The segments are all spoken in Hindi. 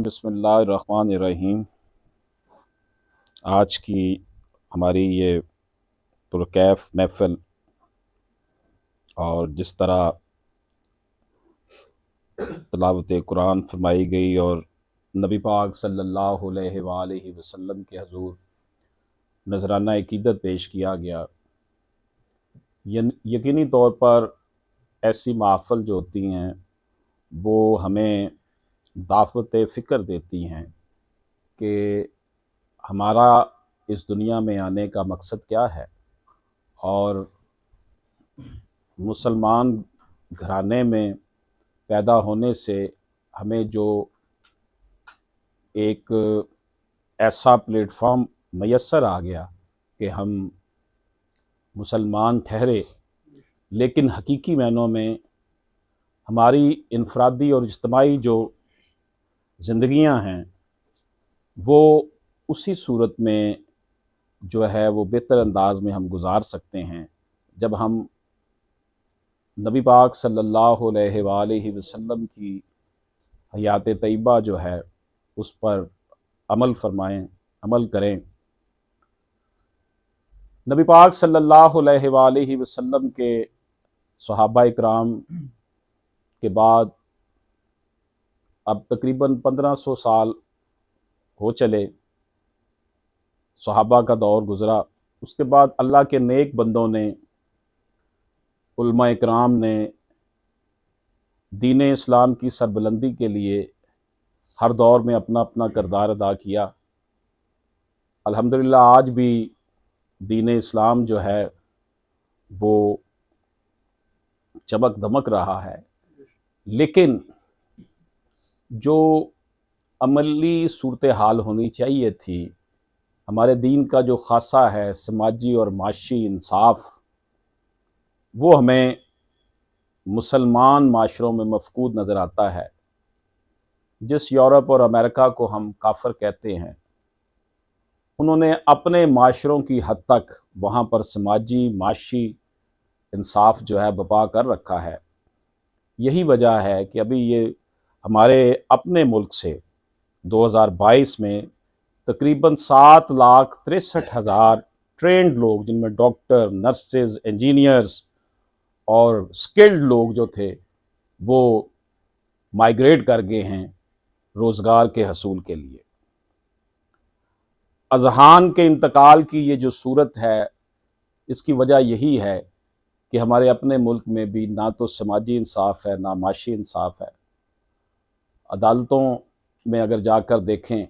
रजीम बिस्मिल्लाहिर्रहमानिर्रहीम। आज की हमारी ये पुरकैफ महफ़िल और जिस तरह तिलावत कुरान फरमाई गई और नबी पाक सल्लल्लाहु अलैहि वसल्लम के हुज़ूर नजराना अक़ीदत पेश किया गया, यकीनी तौर पर ऐसी महफ़िल जो होती हैं वो हमें दावत फ़िक्र देती हैं कि हमारा इस दुनिया में आने का मकसद क्या है। और मुसलमान घराने में पैदा होने से हमें जो एक ऐसा प्लेटफॉर्म मैसर आ गया कि हम मुसलमान ठहरे, लेकिन हकीकी मायनों में हमारी इनफरादी और इज्तिमाई जो ज़िंदगियां हैं वो उसी सूरत में जो है वो बेहतर अंदाज में हम गुजार सकते हैं जब हम नबी पाक सल्लल्लाहु अलैहि वसल्लम की हयात तैयबा जो है उस पर अमल फरमाएं, अमल करें। नबी पाक सल्लल्लाहु अलैहि वसल्लम के सहाबा इकराम के बाद अब तकरीबन 1500 साल हो चले, सहाबा का दौर गुज़रा। उसके बाद अल्लाह के नेक बंदों ने, उलमा इकराम ने दीन इस्लाम की सरबुलंदी के लिए हर दौर में अपना अपना किरदार अदा किया। अल्हम्दुलिल्लाह आज भी दीन इस्लाम जो है वो चमक दमक रहा है, लेकिन जो अमली सूरत हाल होनी चाहिए थी, हमारे दीन का जो खासा है समाजी और माशी इंसाफ, वो हमें मुसलमान माशरों में मफकूद नज़र आता है। जिस यूरोप और अमेरिका को हम काफिर कहते हैं, उन्होंने अपने माशरों की हद तक वहाँ पर समाजी माशी इंसाफ जो है बपा कर रखा है। यही वजह है कि अभी ये हमारे अपने मुल्क से 2022 में तकरीबन 7,63,000 ट्रेंड लोग, जिनमें डॉक्टर, नर्सेज, इंजीनियर्स और स्किल्ड लोग जो थे वो माइग्रेट कर गए हैं रोज़गार के हसूल के लिए। अज़हान के इंतकाल की ये जो सूरत है, इसकी वजह यही है कि हमारे अपने मुल्क में भी ना तो समाजी इंसाफ है ना माशी इंसाफ है। अदालतों में अगर जाकर देखें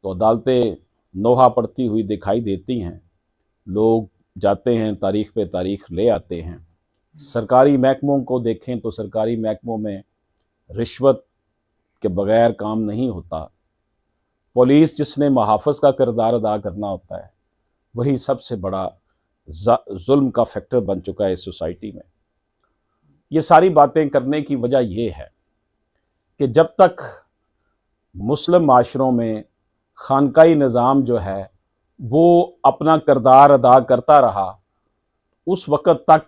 तो अदालतें नोहा पड़ती हुई दिखाई देती हैं। लोग जाते हैं, तारीख पे तारीख ले आते हैं। सरकारी महकमों को देखें तो सरकारी महकमों में रिश्वत के बगैर काम नहीं होता। पुलिस, जिसने मुहाफ़िज़ का किरदार अदा करना होता है, वही सबसे बड़ा जुल्म का फैक्टर बन चुका है इस सोसाइटी में। ये सारी बातें करने की वजह यह है कि जब तक मुस्लिम माशरों में खानकाई निज़ाम जो है वो अपना किरदार अदा करता रहा, उस वक़्त तक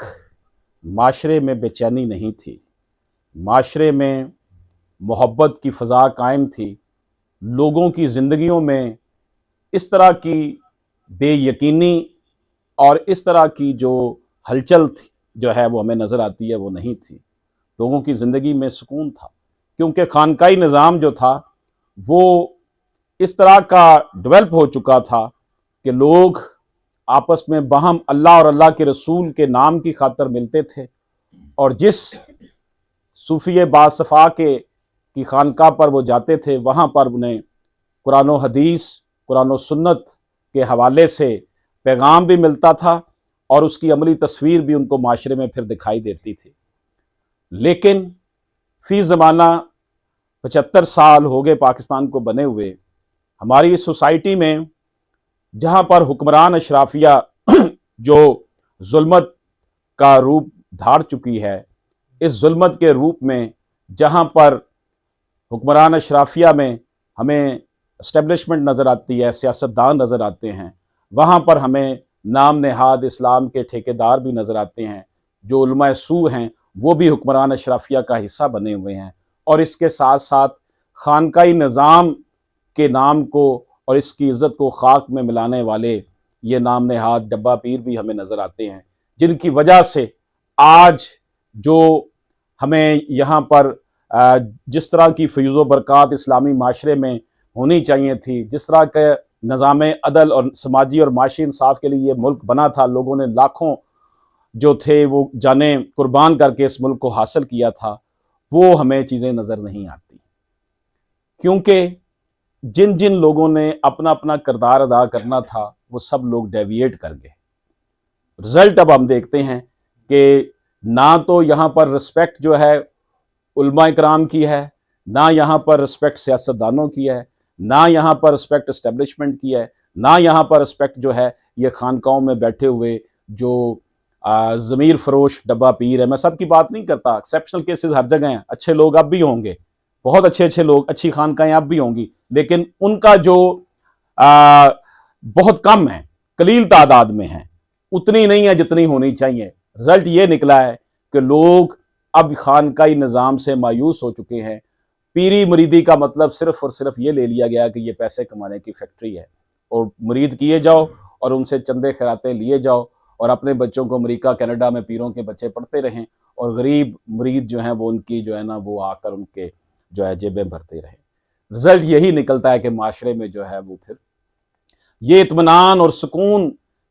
माशरे में बेचैनी नहीं थी, माशरे में मोहब्बत की फ़ज़ा कायम थी। लोगों की ज़िंदगियों में इस तरह की बेयकीनी और इस तरह की जो हलचल थी जो है वो हमें नज़र आती है, वो नहीं थी। लोगों की ज़िंदगी में सुकून था, क्योंकि खानकाई निज़ाम जो था वो इस तरह का डेवलप हो चुका था कि लोग आपस में बाहम अल्लाह और अल्लाह के रसूल के नाम की खातर मिलते थे, और जिस सूफी बासफ़ा के की खानका पर वो जाते थे, वहाँ पर उन्हें कुरान और हदीस, कुरान और सुन्नत के हवाले से पैगाम भी मिलता था और उसकी अमली तस्वीर भी उनको माशरे में फिर दिखाई देती थी। लेकिन फ़ी ज़माना 75 साल हो गए पाकिस्तान को बने हुए, हमारी इस सोसाइटी में जहाँ पर हुक्मरान अशराफिया जो जुल्मत का रूप धार चुकी है, इस जुल्मत के रूप में जहाँ पर हुक्मरान अशराफिया में हमें एस्टेब्लिशमेंट नज़र आती है, सियासतदान नज़र आते हैं, वहाँ पर हमें नाम नहाद इस्लाम के ठेकेदार भी नज़र आते हैं। जो उलमा सू हैं वो भी हुक्मरान अशराफिया का हिस्सा बने हुए हैं, और इसके साथ साथ खानकाई निज़ाम के नाम को और इसकी इज़्ज़त को खाक में मिलाने वाले ये नाम नहाद डब्बा पीर भी हमें नज़र आते हैं, जिनकी वजह से आज जो हमें यहाँ पर जिस तरह की फ़ैज़ बरक़ात इस्लामी माशरे में होनी चाहिए थी, जिस तरह के निज़ाम अदल और समाजी और माशी इंसाफ के लिए ये मुल्क बना था, लोगों ने लाखों जो थे वो जाने कुर्बान करके इस मुल्क को हासिल किया था, वो हमें चीज़ें नज़र नहीं आती, क्योंकि जिन जिन लोगों ने अपना अपना किरदार अदा करना था वो सब लोग डेविएट कर गए। रिजल्ट अब हम देखते हैं कि ना तो यहाँ पर रिस्पेक्ट जो है उलमा इकराम की है, ना यहाँ पर रिस्पेक्ट सियासतदानों की है, ना यहाँ पर रिस्पेक्ट इस्टेब्लिशमेंट की है, ना यहाँ पर रिस्पेक्ट जो है ये खानकाओं में बैठे हुए जो ज़मीर फरोश डब्बा पीर है। मैं सबकी बात नहीं करता, एक्सेप्शनल केसेस हर जगह हैं, अच्छे लोग अब भी होंगे, बहुत अच्छे अच्छे लोग, अच्छी खानकाएं अब भी होंगी, लेकिन उनका जो बहुत कम है, कलील तादाद में है, उतनी नहीं है जितनी होनी चाहिए। रिजल्ट ये निकला है कि लोग अब खानकाई निज़ाम से मायूस हो चुके हैं। पीरी मुरीदी का मतलब सिर्फ और सिर्फ ये ले लिया गया कि ये पैसे कमाने की फैक्ट्री है और मुरीद किए जाओ और उनसे चंदे खैराते लिए जाओ और अपने बच्चों को अमेरिका कनाडा में पीरों के बच्चे पढ़ते रहें और गरीब मुरीद जो हैं वो उनकी जो है ना वो आकर उनके जो है जेबें भरते रहें। रिजल्ट यही निकलता है कि माशरे में जो है वो फिर ये इत्मीनान और सुकून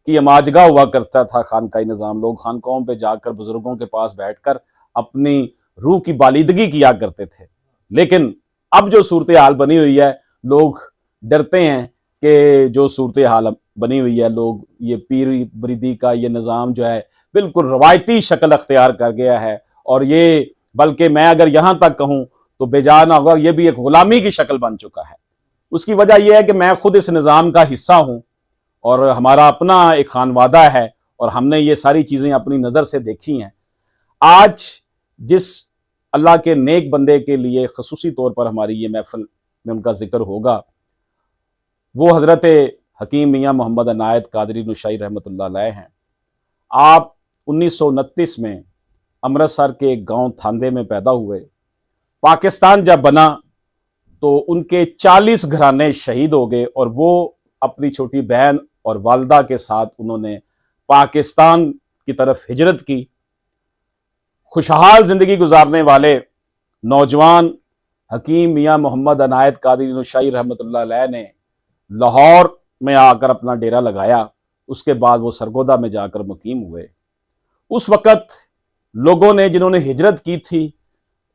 की अमाजगा हुआ करता था खानकाई निज़ाम। लोग खानकाओं पे जाकर बुजुर्गों के पास बैठकर अपनी रूह की बालिदगी किया करते थे, लेकिन अब जो सूरत हाल बनी हुई है, लोग डरते हैं कि जो सूरत हाल बनी हुई है, लोग ये पीर मुरीदी का ये निज़ाम जो है बिल्कुल रवायती शक्ल अख्तियार कर गया है और ये बल्कि मैं अगर यहाँ तक कहूँ तो बेजान होगा, ये भी एक गुलामी की शक्ल बन चुका है। उसकी वजह यह है कि मैं खुद इस निज़ाम का हिस्सा हूँ और हमारा अपना एक खानवादा है और हमने ये सारी चीज़ें अपनी नज़र से देखी हैं। आज जिस अल्लाह के नेक बंदे के लिए खसूसी तौर पर हमारी ये महफिल में उनका जिक्र होगा, वो हज़रत हकीम मियाँ मोहम्मद अनायत कादरी नूशाई रहमतुल्लाह अलैह हैं। आप 1929 में अमृतसर के एक गांव थांदे में पैदा हुए। पाकिस्तान जब बना तो उनके 40 घराने शहीद हो गए और वो अपनी छोटी बहन और वालदा के साथ उन्होंने पाकिस्तान की तरफ हिजरत की। खुशहाल जिंदगी गुजारने वाले नौजवान हकीम मियाँ मोहम्मद अनायत कादरी नूशाई रहमतुल्लाह अलैह ने लाहौर में आकर अपना डेरा लगाया। उसके बाद वो सरगोदा में जाकर मुकीम हुए। उस वक़्त लोगों ने जिन्होंने हिजरत की थी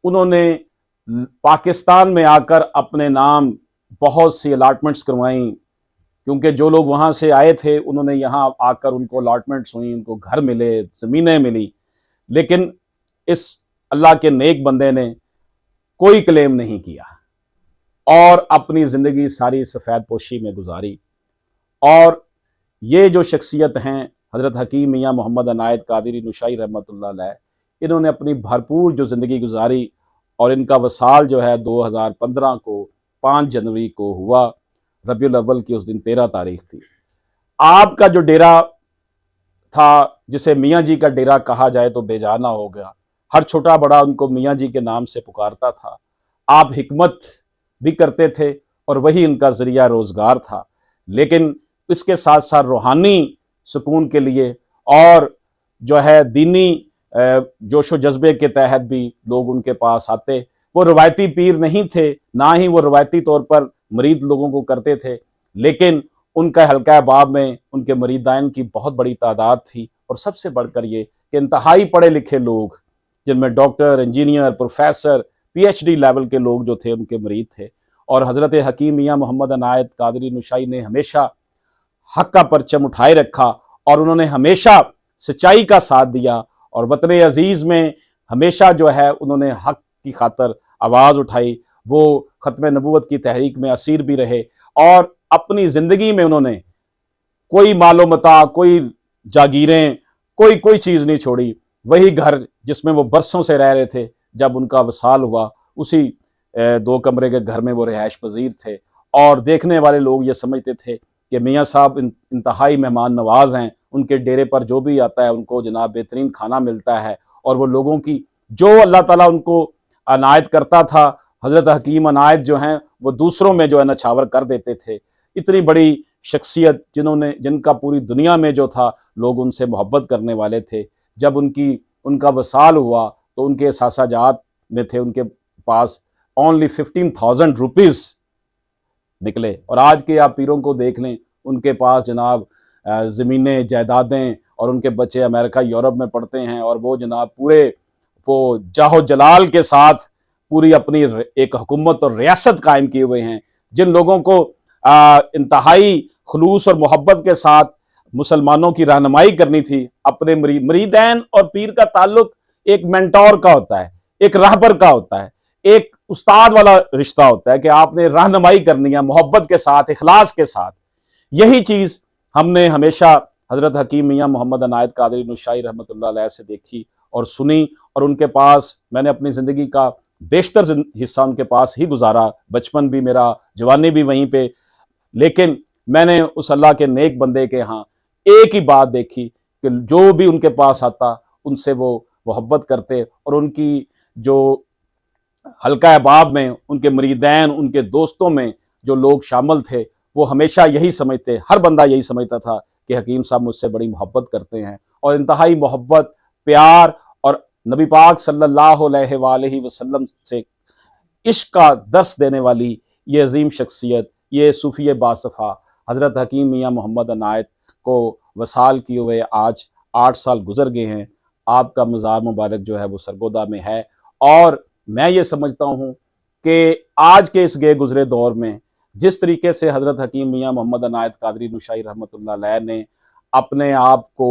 उन्होंने पाकिस्तान में आकर अपने नाम बहुत सी अलाटमेंट्स करवाई, क्योंकि जो लोग वहाँ से आए थे उन्होंने यहाँ आकर उनको अलाटमेंट्स हुई, उनको घर मिले, ज़मीनें मिली, लेकिन इस अल्लाह के नेक बंदे ने कोई क्लेम नहीं किया और अपनी ज़िंदगी सारी सफ़ेद पोशी में गुजारी। और ये जो शख्सियत हैं हज़रत हकीम मियाँ मोहम्मद अनायत कादरी नूशाई रहमतुल्लाह अलैह, इन्होंने अपनी भरपूर जो ज़िंदगी गुजारी और इनका वसाल जो है 2015 को 5 जनवरी को हुआ। रबीउल अव्वल की उस दिन 13 तारीख थी। आपका जो डेरा था, जिसे मियाँ जी का डेरा कहा जाए तो बेजाना हो गया, हर छोटा बड़ा उनको मियाँ जी के नाम से पुकारता था। आप हिकमत भी करते थे और वही इनका ज़रिया रोज़गार था, लेकिन इसके साथ साथ रूहानी सुकून के लिए और जो है दीनी जोशो जज्बे के तहत भी लोग उनके पास आते। वो रवायती पीर नहीं थे, ना ही वो रवायती तौर पर मरीद लोगों को करते थे, लेकिन उनका हल्का बाब में उनके मरीदाइन की बहुत बड़ी तादाद थी। और सबसे बढ़कर ये कि इंतहाई पढ़े लिखे लोग, जिनमें doctor, engineer, professor, PhD level के लोग जो थे उनके मरीद थे। और हज़रत हकीम मियाँ मोहम्मद अनायत कादरी नूशाई ने हमेशा हक का परचम उठाए रखा और उन्होंने हमेशा सच्चाई का साथ दिया और वतन अजीज़ में हमेशा जो है उन्होंने हक की खातर आवाज़ उठाई। वो ख़त्म नबूवत की तहरीक में असीर भी रहे और अपनी ज़िंदगी में उन्होंने कोई मालो मता, कोई जागीरें, कोई चीज़ नहीं छोड़ी। वही घर जिसमें वो बरसों से रह रहे थे, जब उनका वसाल हुआ उसी 2 कमरे के घर में वो रिहाइश पजीर थे और देखने वाले लोग ये समझते थे कि मियाँ साहब इंतहाई मेहमान नवाज हैं। उनके डेरे पर जो भी आता है उनको जनाब बेहतरीन खाना मिलता है और वो लोगों की जो अल्लाह ताला उनको अनायत करता था, हज़रत हकीम अनायत जो हैं वो दूसरों में जो है नछावर कर देते थे। इतनी बड़ी शख्सियत जिनका पूरी दुनिया में जो था लोग उनसे मोहब्बत करने वाले थे। जब उनका वसाल हुआ तो उनके सासाजात में थे उनके पास ओनली 15,000 रुपीज़ निकले। और आज के आप पीरों को देख लें, उनके पास जनाब ज़मीनें जायदादें, और उनके बच्चे अमेरिका यूरोप में पढ़ते हैं, और वो जनाब पूरे वो जाहो जलाल के साथ पूरी अपनी एक हुकूमत और रियासत कायम किए हुए हैं। जिन लोगों को इंतहाई खुलूस और मोहब्बत के साथ मुसलमानों की रहनुमाई करनी थी, अपने मरीदैन और पीर का ताल्लुक एक मेंटोर का होता है, एक राहबर का होता है, एक उस्ताद वाला रिश्ता होता है कि आपने रहनुमाई करनी है मोहब्बत के साथ, इखलास के साथ। यही चीज हमने हमेशा हजरत हकीम मियाँ मोहम्मद अनायत कादरी नुशाई रहमतुल्लाह अलैह से देखी और सुनी, और उनके पास मैंने अपनी जिंदगी का बेशतर हिस्सा उनके पास ही गुजारा, बचपन भी मेरा, जवानी भी वहीं पे। लेकिन मैंने उस अल्लाह के नेक बंदे के यहाँ एक ही बात देखी कि जो भी उनके पास आता उनसे वो मोहब्बत करते, और उनकी जो हल्का अहबाब में उनके मरीदैन, उनके दोस्तों में जो लोग शामिल थे, वो हमेशा यही समझते, हर बंदा यही समझता था कि हकीम साहब मुझसे बड़ी मोहब्बत करते हैं। और इंतहाई मोहब्बत, प्यार और नबी पाक सल्लल्लाहु अलैहि वसल्लम से इश्क का दर्स देने वाली ये अजीम शख्सियत, ये सूफी बासफ़ा हज़रत हकीम मियाँ मोहम्मद अनायत को वसाल किए हुए आज 8 साल गुजर गए हैं। आपका मज़ार मुबारक जो है वो सरगोदा में है। और मैं ये समझता हूँ कि आज के इस गए गुजरे दौर में जिस तरीके से हज़रत हकीम मियाँ मोहम्मद अनायत कादरी नुशाई रहमतुल्लाह अलैह ने अपने आप को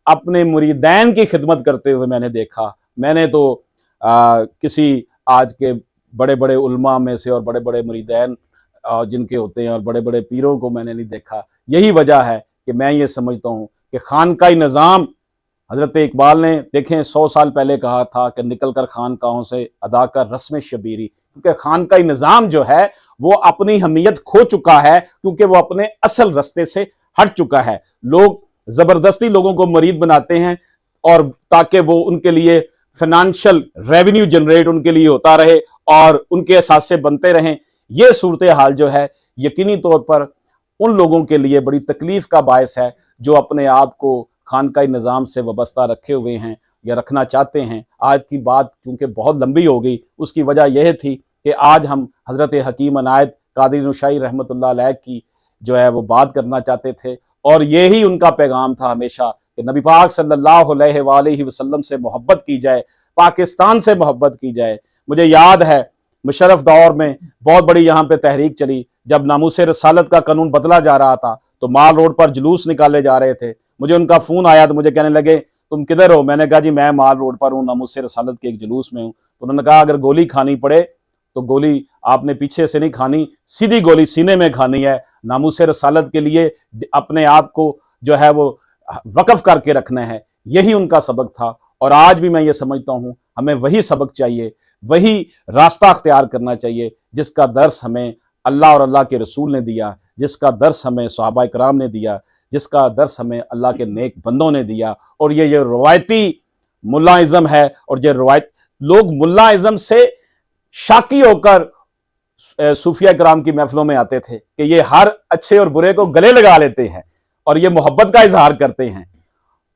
अपने मुरीदैन की खिदमत करते हुए मैंने देखा। मैंने तो किसी आज के बड़े बड़े उलमा में से और बड़े बड़े मुरीदैन जिनके होते हैं और बड़े बड़े पीरों को मैंने नहीं देखा। यही वजह है कि मैं ये समझता हूँ कि खानकाई निज़ाम, हज़रत इकबाल ने देखें 100 साल पहले कहा था कि निकल कर खानकाहों से अदा कर रस्म शबीरी, क्योंकि खानकाई निज़ाम जो है वो अपनी अहमियत खो चुका है, क्योंकि वो अपने असल रास्ते से हट चुका है। लोग ज़बरदस्ती लोगों को मरीद बनाते हैं, और ताकि वो उनके लिए फाइनेंशियल रेवेन्यू जनरेट उनके लिए होता रहे और उनके एहसासे बनते रहें। ये सूरत हाल जो है यकीनी तौर पर उन लोगों के लिए बड़ी तकलीफ का बायस है जो अपने आप को खानकाई निज़ाम से वाबस्ता रखे हुए हैं या रखना चाहते हैं। आज की बात क्योंकि बहुत लंबी हो गई, उसकी वजह यह थी कि आज हम हज़रत हकीम अनायत कादरी नुशाई रहमतुल्लाह अलैह की जो है वो बात करना चाहते थे, और यही उनका पैगाम था हमेशा कि नबी पाक सल्लल्लाहु अलैहि वसल्लम से मोहब्बत की जाए, पाकिस्तान से मोहब्बत की जाए। मुझे याद है मुशर्रफ दौर में बहुत बड़ी यहाँ पे तहरीक चली, जब नामूसे रसालत का कानून बदला जा रहा था तो माल रोड पर जुलूस निकाले जा रहे थे। मुझे उनका फ़ोन आया तो मुझे कहने लगे तुम किधर हो? मैंने कहा जी मैं माल रोड पर हूँ, नामूसे रसालत के एक जुलूस में हूँ। तो उन्होंने कहा अगर गोली खानी पड़े तो गोली आपने पीछे से नहीं खानी, सीधी गोली सीने में खानी है। नामूसे रसालत के लिए अपने आप को जो है वो वक़्फ़ करके रखना है। यही उनका सबक था, और आज भी मैं ये समझता हूँ हमें वही सबक चाहिए, वही रास्ता अख्तियार करना चाहिए जिसका दर्स हमें अल्लाह और अल्लाह के रसूल ने दिया, जिसका दर्स हमें सहाबा कराम ने दिया, जिसका दर्स हमें अल्लाह के नेक बंदों ने दिया। और ये रवायती मुल्लाइज़म है, और ये रवायत लोग मुल्लाइज़म से शाकी होकर सूफिया कराम की महफिलों में आते थे कि ये हर अच्छे और बुरे को गले लगा लेते हैं और ये मोहब्बत का इजहार करते हैं।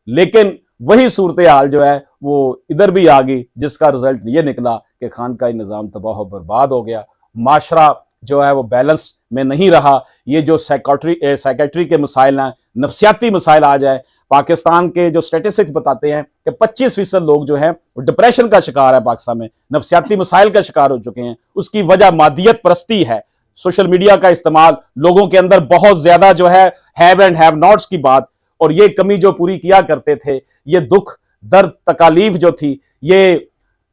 लेकिन वही सूरत हाल जो है वो इधर भी आ गई, जिसका रिजल्ट ये निकला कि खानकाई निज़ाम तबाह बर्बाद हो गया, माशरा जो है वो बैलेंस में नहीं रहा। ये जो साइकेट्री के मसाइल हैं, नफ्सियाती मसाइल आ जाए, पाकिस्तान के जो स्टेटिस्टिक्स बताते हैं कि 25% लोग जो हैं वो डिप्रेशन का शिकार है पाकिस्तान में, नफ्सियाती मसाइल का शिकार हो चुके हैं। उसकी वजह मादियत परस्ती है, सोशल मीडिया का इस्तेमाल, लोगों के अंदर बहुत ज्यादा जो है हैव एंड हैव नॉट्स की बात, और ये कमी जो पूरी किया करते थे, ये दुख दर्द तकालीफ जो थी, ये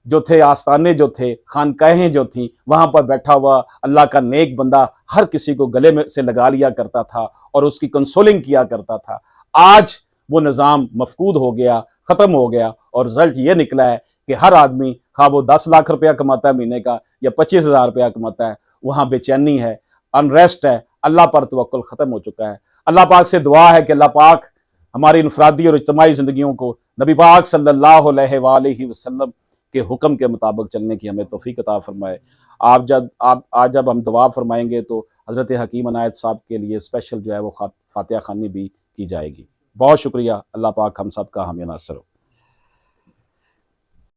जो थे आस्थाने जो थे, खानकाहें जो थी, वहां पर बैठा हुआ अल्लाह का नेक बंदा हर किसी को गले में से लगा लिया करता था और उसकी कंसोलिंग किया करता था। आज वो निज़ाम मफकूद हो गया, खत्म हो गया, और रिजल्ट ये निकला है कि हर आदमी खा वो 10 लाख रुपया कमाता है महीने का या 25,000 रुपया कमाता है, वहां बेचैनी है, अनरेस्ट है, अल्लाह पर तवक्कुल खत्म हो चुका है। अल्लाह पाक से दुआ है कि अल्लाह पाक हमारी इनफरादी और इज्तिमाई जिंदगियों को नबी पाक सल्लल्लाहु अलैहि वसल्लम के हुक्म के मुताबिक चलने की हमें तौफीक अता फरमाए। आप आज जब हम दुआ फरमाएंगे तो हज़रत हकीम अनायत साहब के लिए स्पेशल जो है वो फातिहा खानी भी की जाएगी। बहुत शुक्रिया। अल्लाह पाक हम सब का हामी नासर हो।